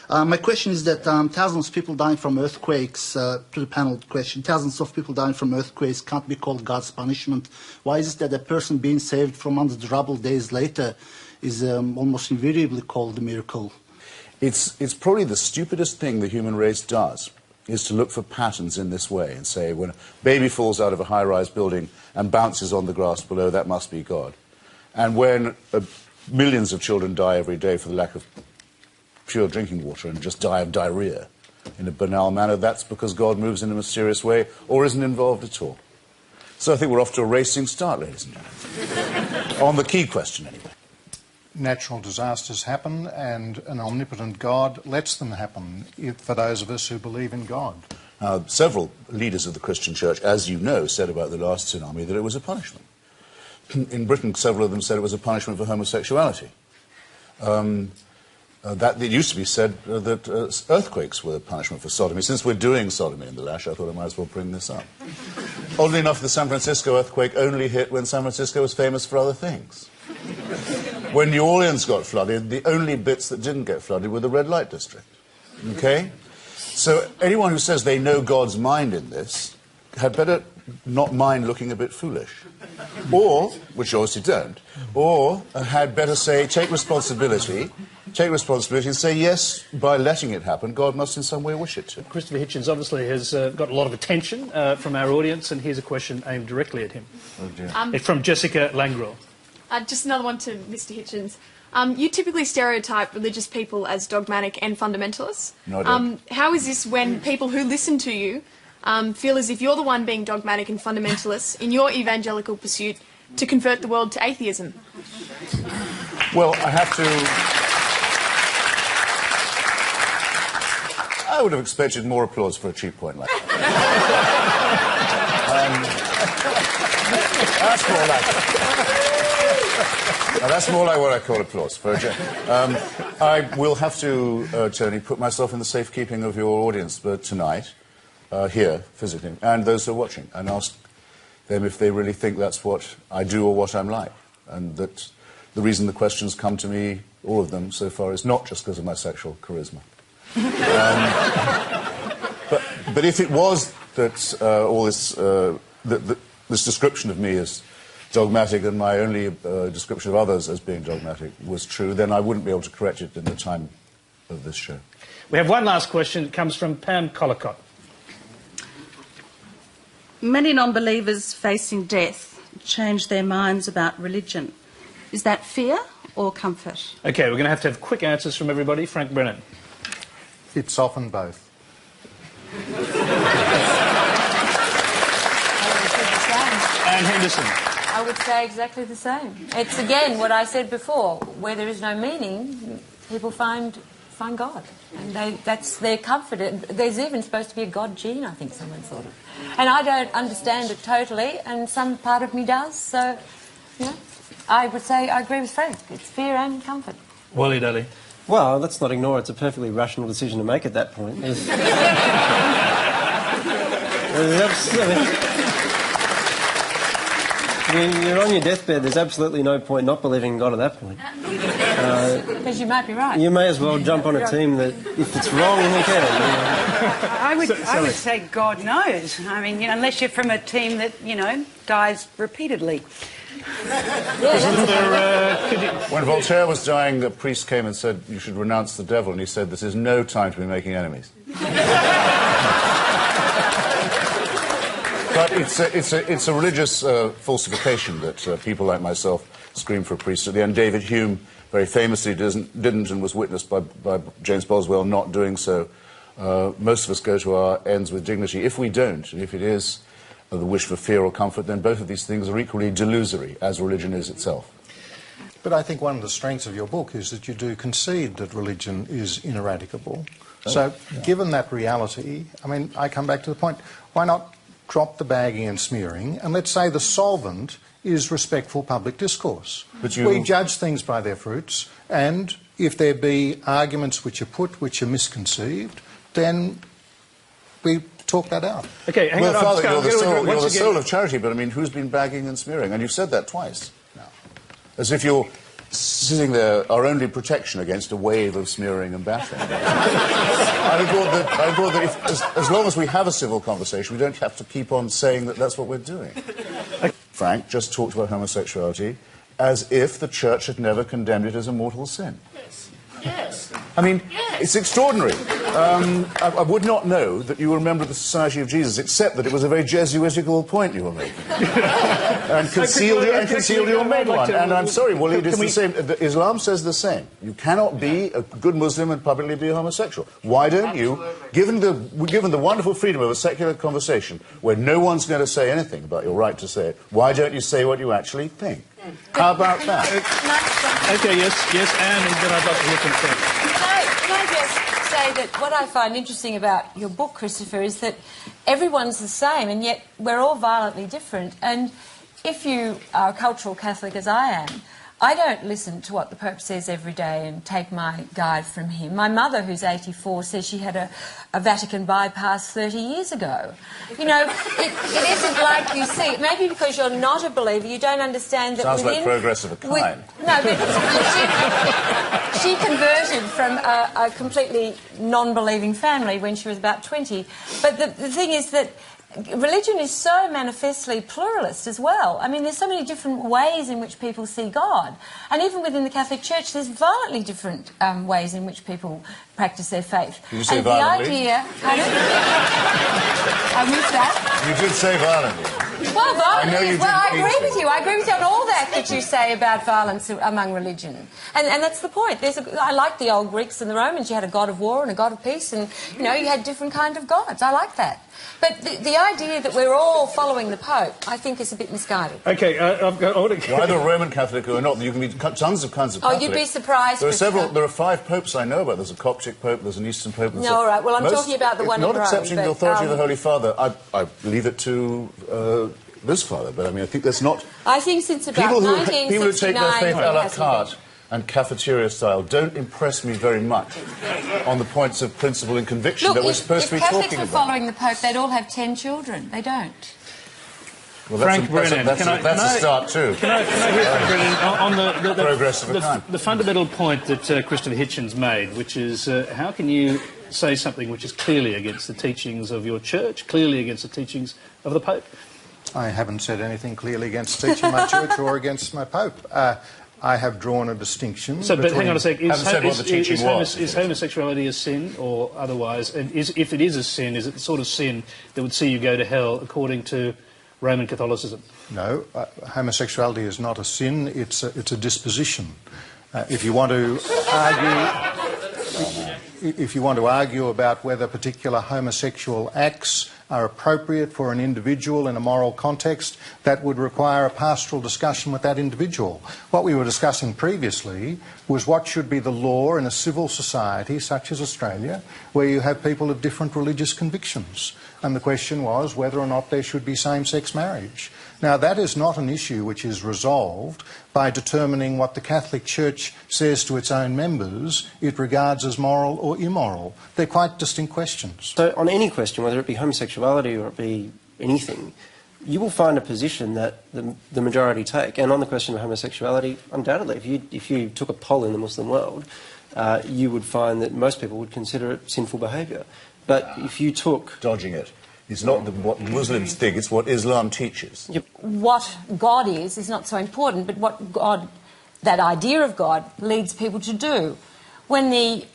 My question is that thousands of people dying from earthquakes, to the panel question, thousands of people dying from earthquakes can't be called God's punishment. Why is it that a person being saved from under the rubble days later is almost invariably called a miracle? It's probably the stupidest thing the human race does, is to look for patterns in this way and say, when a baby falls out of a high-rise building and bounces on the grass below, that must be God. And when millions of children die every day for the lack of pure drinking water and just die of diarrhea in a banal manner, that's because God moves in a mysterious way or isn't involved at all. So I think we're off to a racing start, ladies and gentlemen. On the key question, anyway. Natural disasters happen, and an omnipotent God lets them happen for those of us who believe in God. Several leaders of the Christian church, as you know, said about the last tsunami that it was a punishment. In Britain, several of them said it was a punishment for homosexuality. It used to be said that earthquakes were a punishment for sodomy. Since we're doing sodomy in the Lash, I thought I might as well bring this up. Oddly enough, the San Francisco earthquake only hit when San Francisco was famous for other things. When New Orleans got flooded, the only bits that didn't get flooded were the red light district. Okay? So anyone who says they know God's mind in this had better not mind looking a bit foolish. Or, which you obviously don't, or had better say, take responsibility and say, yes, by letting it happen, God must in some way wish it to. Christopher Hitchens obviously has got a lot of attention from our audience, and here's a question aimed directly at him. Oh dear. It's from Jessica Langrel. Just another one to Mr. Hitchens. You typically stereotype religious people as dogmatic and fundamentalists. No, I don't. How is this when people who listen to you feel as if you're the one being dogmatic and fundamentalist in your evangelical pursuit to convert the world to atheism? Well, I would have expected more applause for a cheap point like that. That's more like it. Now, that's more like what I call applause. I will have to, Tony, put myself in the safekeeping of your audience tonight, here, physically, and those who are watching, and ask them if they really think that's what I do or what I'm like. And that the reason the questions come to me, all of them so far, is not just because of my sexual charisma. But if it was that all this, this description of me is dogmatic and my only description of others as being dogmatic was true, then I wouldn't be able to correct it in the time of this show. We have one last question. It comes from Pam Collicott. Many non-believers facing death change their minds about religion. Is that fear or comfort? OK, we're going to have quick answers from everybody. Frank Brennan. It's often both. Anne Henderson. I would say exactly the same. It's, again, what I said before. Where there is no meaning, people find God. And that's their comfort. There's even supposed to be a God gene, I think someone thought of. And I don't understand it totally, and some part of me does. So, you know, I would say I agree with Frank. It's fear and comfort. Wally Daly. Well, let's not ignore it's a perfectly rational decision to make at that point. When you're on your deathbed, there's absolutely no point not believing in God at that point. Because you might be right. You may as well jump on a team that, if it's wrong, who cares? I would say God knows. I mean, you know, unless you're from a team that, you know, dies repeatedly. When Voltaire was dying, a priest came and said, you should renounce the devil, and he said, this is no time to be making enemies. But it's a religious falsification that people like myself scream for a priest at the end. David Hume very famously didn't and was witnessed by James Boswell not doing so. Most of us go to our ends with dignity. If we don't, and if it is the wish for fear or comfort, then both of these things are equally delusory, as religion is itself. But I think one of the strengths of your book is that you do concede that religion is ineradicable. So, given that reality, I mean, I come back to the point, why not drop the bagging and smearing, and let's say the solvent is respectful public discourse. We judge things by their fruits, and if there be arguments which are put which are misconceived, then we talk that out. Okay, hang on. Father, you're the soul of charity, but I mean, who's been bagging and smearing? And you've said that twice now. As if you're sitting there our only protection against a wave of smearing and bashing. I thought that if, as long as we have a civil conversation, we don't have to keep on saying that that's what we're doing. Frank just talked about homosexuality as if the church had never condemned it as a mortal sin. Yes. Yes. I mean, it's extraordinary. I would not know that you were a member of the Society of Jesus, except that it was a very Jesuitical point you were making. and concealed your main one. And I'm sorry, well, it is the same. Islam says the same. You cannot be a good Muslim and publicly be a homosexual. Why don't you, given the wonderful freedom of a secular conversation, where no one's going to say anything about your right to say it, why don't you say what you actually think? How about that? Okay, yes, and then I'd like to hear from Frank. Can I just say that what I find interesting about your book, Christopher, is that everyone's the same, and yet we're all violently different. And if you are a cultural Catholic, as I am, I don't listen to what the Pope says every day and take my guide from him. My mother, who's 84, says she had a Vatican bypass 30 years ago. You know, it isn't like you see. Maybe because you're not a believer, you don't understand that Sounds like progress of a kind. No, but she converted from a completely non-believing family when she was about 20. But the thing is that religion is so manifestly pluralist as well. I mean, there's so many different ways in which people see God. And even within the Catholic Church, there's violently different ways in which people practice their faith. Did you say and violently? The idea... I missed that. You did say violently. Well, violence. I agree mean with you. I agree with you on all that you say about violence among religion, and that's the point. I like the old Greeks and the Romans. You had a god of war and a god of peace, and you had different kind of gods. I like that. But the idea that we're all following the Pope, I think, is a bit misguided. Okay, Either Roman Catholic or not, you can be tons of kinds of Catholic. Oh, you'd be surprised. There are 5 popes I know about. There's a Coptic pope, there's an Eastern pope. No, all right. Well, I'm talking about the one in Rome. Not accepting the authority of the Holy Father. I leave it to this father, but I mean, I think that's not... I think since about 1969... People who take their faith a la carte and cafeteria style don't impress me very much on the points of principle and conviction that we're supposed to be talking about. If Catholics were following the Pope, they'd all have 10 children. They don't. Well, Frank Brennan, that's a start too. Can I hear Frank Brennan on progress of a kind? The fundamental point that Christopher Hitchens made, which is how can you say something which is clearly against the teachings of your church, clearly against the teachings of the Pope? I haven't said anything clearly against teaching my church or against my Pope. I have drawn a distinction. So, but hang on a sec. Is homosexuality a sin or otherwise? And if it is a sin, is it the sort of sin that would see you go to hell according to Roman Catholicism? No, homosexuality is not a sin. It's a disposition. If you want to argue about whether particular homosexual acts are appropriate for an individual in a moral context, that would require a pastoral discussion with that individual. What we were discussing previously was what should be the law in a civil society such as Australia, where you have people of different religious convictions. And the question was whether or not there should be same-sex marriage. Now, that is not an issue which is resolved by determining what the Catholic Church says to its own members it regards as moral or immoral. They're quite distinct questions. So on any question, whether it be homosexuality or it be anything, you will find a position that the majority take. And on the question of homosexuality, undoubtedly, if you took a poll in the Muslim world, you would find that most people would consider it sinful behaviour. But if you took... Dodging it. It's not what Muslims think, it's what Islam teaches. Yep. What God is not so important, but what God, that idea of God, leads people to do. When the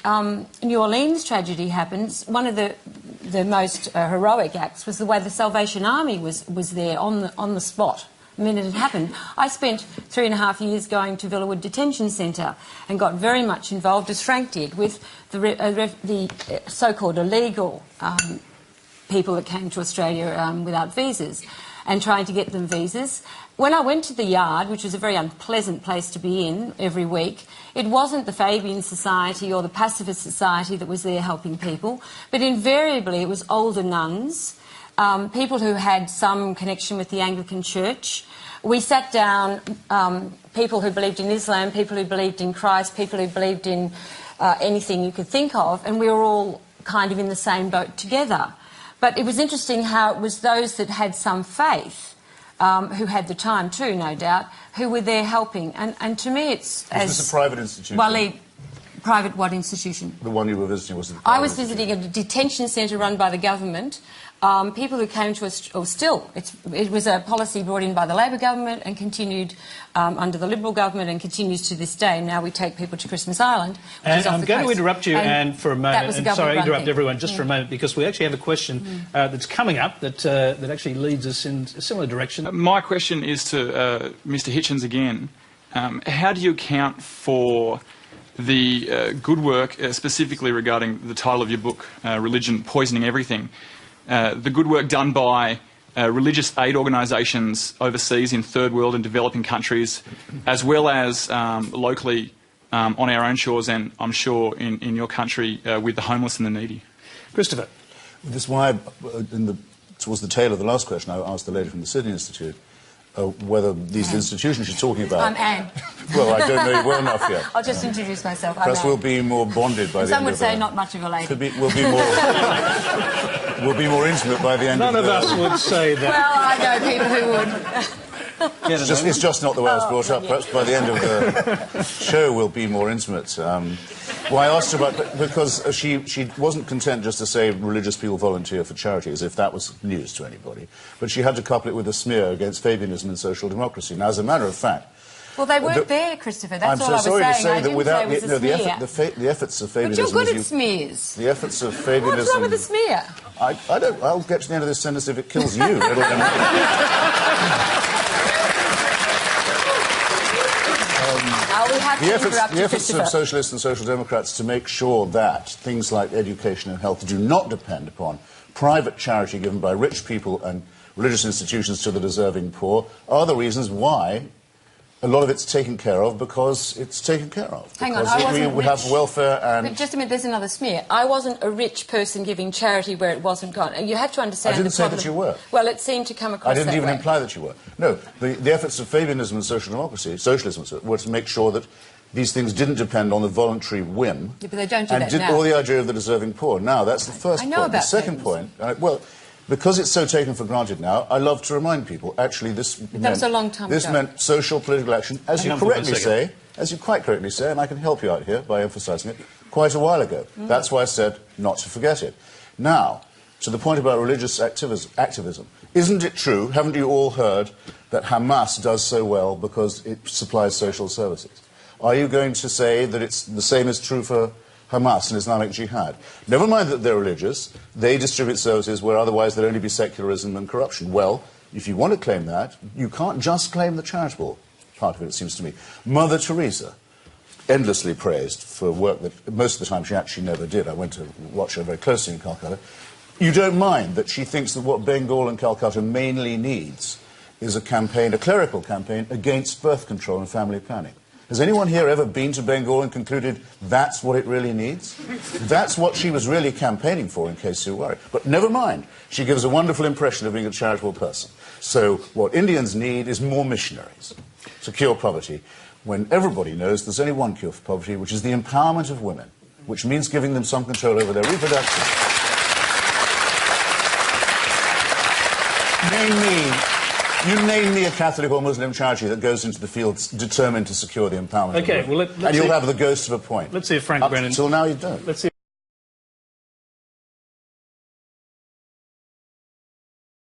New Orleans tragedy happens, one of the most heroic acts was the way the Salvation Army was there on the spot the minute it happened. I spent 3.5 years going to Villawood Detention Centre and got very much involved, as Frank did, with the so-called illegal people that came to Australia without visas and trying to get them visas. When I went to the Yard, which was a very unpleasant place to be in every week, it wasn't the Fabian Society or the Pacifist Society that was there helping people, but invariably it was older nuns, people who had some connection with the Anglican Church. We sat down, people who believed in Islam, people who believed in Christ, people who believed in anything you could think of, and we were all kind of in the same boat together. But it was interesting how it was those that had some faith who had the time too, no doubt, who were there helping. And to me it's... Was this a private institution? Well, private what institution? The one you were visiting was... I was visiting a detention centre run by the government. People who came to us, or still, it was a policy brought in by the Labor government and continued under the Liberal government and continues to this day. Now we take people to Christmas Island, which and is off I'm the going coast. to interrupt you and for a moment, and sorry, interrupt everyone just for a moment, because we actually have a question that's coming up that actually leads us in a similar direction. My question is to Mr. Hitchens again. How do you account for the good work, specifically regarding the title of your book, Religion Poisoning Everything, the good work done by religious aid organisations overseas in third world and developing countries, as well as locally on our own shores and I'm sure in your country with the homeless and the needy? Christopher. This is why, towards the tail of the last question, I asked the lady from the Sydney Institute whether these institutions you're talking about... I'm Anne. Well, I don't know you well enough yet. I'll just introduce myself. Perhaps we'll be more bonded by the Some end would of say not much of a lady. We'll be more... we'll be more intimate by the end None of of us would say that. Well, I know people who would. It's just not the way I was brought up. Perhaps by the end of the show we'll be more intimate. Well, I asked her about... Because she wasn't content just to say religious people volunteer for charity, as if that was news to anybody. But she had to couple it with a smear against Fabianism and social democracy. Now, as a matter of fact... Well, they weren't there, Christopher. That's all I was saying. I'm so sorry to say that without the efforts of Fabianism... But you're good at smears. The efforts of Fabianism... What's wrong with the smear? I'll get to the end of this sentence if it kills you. The efforts of socialists and social democrats to make sure that things like education and health do not depend upon private charity given by rich people and religious institutions to the deserving poor are the reasons why a lot of it's taken care of, because it's taken care of. Hang on, I wasn't we have welfare and... But just a minute, there's another smear. I wasn't a rich person giving charity where it wasn't gone. And you have to understand the problem. I didn't say that you were. Well, it seemed to come across that way. I didn't even imply that you were. No, the efforts of Fabianism and social democracy, socialism, were to make sure that these things didn't depend on the voluntary whim. Yeah, but they don't do that now. Or the idea of the deserving poor. Now, that's the first point. About the second point, well... Because it's so taken for granted now, I love to remind people, actually, that was a long time ago. meant social political action, as you quite correctly say, and I can help you out here by emphasising it, quite a while ago. That's why I said not to forget it. Now, to the point about religious activism, isn't it true, haven't you all heard, that Hamas does so well because it supplies social services? Are you going to say that it's the same is true for Hamas and Islamic Jihad? Never mind that they're religious, they distribute services where otherwise there'd only be secularism and corruption. Well, if you want to claim that, you can't just claim the charitable part of it, it seems to me. Mother Teresa, endlessly praised for work that most of the time she actually never did. I went to watch her very closely in Calcutta. You don't mind that she thinks that what Bengal and Calcutta mainly needs is a campaign, a clerical campaign, against birth control and family planning. Has anyone here ever been to Bengal and concluded that's what it really needs? That's what she was really campaigning for, in case you're worried. But never mind. She gives a wonderful impression of being a charitable person. So what Indians need is more missionaries to cure poverty, when everybody knows there's only one cure for poverty, which is the empowerment of women, which means giving them some control over their reproduction. You name me a Catholic or Muslim charity that goes into the fields determined to secure the empowerment of women. Well, and you'll have the ghost of a point. Let's see if Frank Brennan... Up till now you don't. Let's see